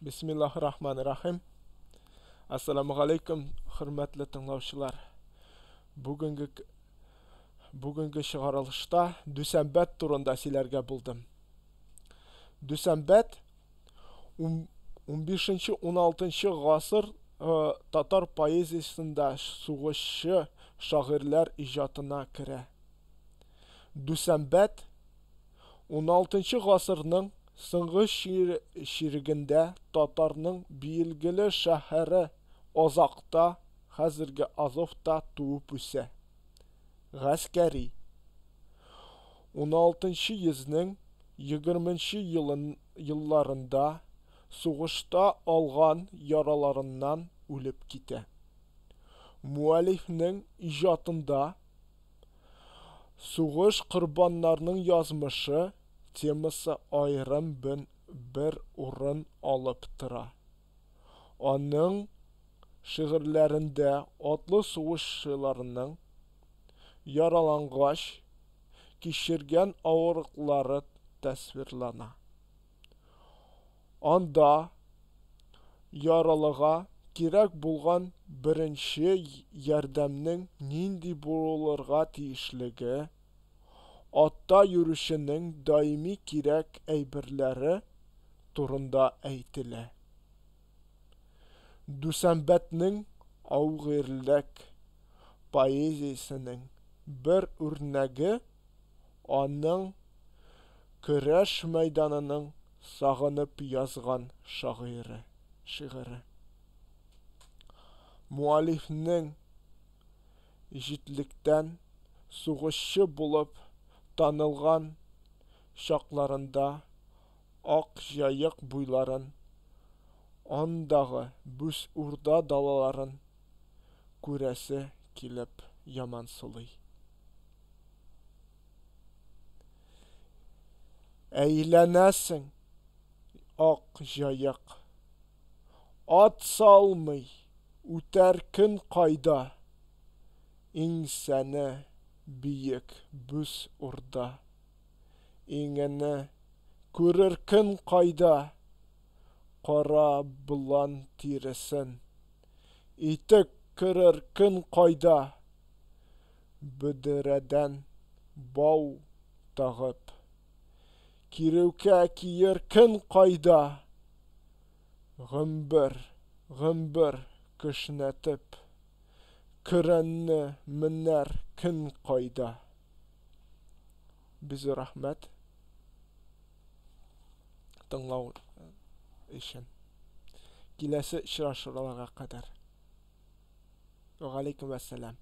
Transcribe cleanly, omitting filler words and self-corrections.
Bismillahirrahmanirrahim. Assalamu alaikum, hürmetli tыңлаучылар. Бүгінгі шығарылышта Дүсәнбәт турында сөйләргә булдым. Дүсәнбәт 15-16 гасыр татар поэзиясында сугышчы шагыйрьләр иҗатына керә. Дүсәнбәт 16 гасырның соңгы чирегендә татарның билгеле шәһәре Азакта, хәзерге Азовта туып үсә. Гаскәри 16 йөзнең 20 елларында сугышта алган яраларыннан үлеп китә. Муалифның иҗатында сугыш корбаннарының язмышы темасы аерым бер урын алып тора. Аның шигырьләрендә атлы сугышчыларның яралангач кичергән авырлыклары тасвирлана. Анда яралыга кирәк булган беренче ярдәмнең нинди булырга тиешлеге, атта йөрүченең даими кирәк әйберләре турында әйтелә. Дүсәнбәтнең аугырлык поэзиясенең бер үрнәге аның көрәш мәйданының сагынып язган шигыре. Муалифның җитлектән сугышчы булып танылган чакларында ак җаек буйларын, андагы бүс урда далаларын күрәсе килеп ямансылый. Әйләнәсең ак җаек, ат салмый, үтәр көн кайда, иңсәне биек бүс урда. Иңене күрер көн кайда, кара болан тиресен. Итек керер көн кайда, бөдерәдән бау тагып. Киреүкә киер көн кайда, гөмбер кешнәтеп. Көрәнне менәр көн кайда. Бизү рәхмәт тыңлау өчен. Киләсе очрашуларга кадәр. Ва алейкум ассалам.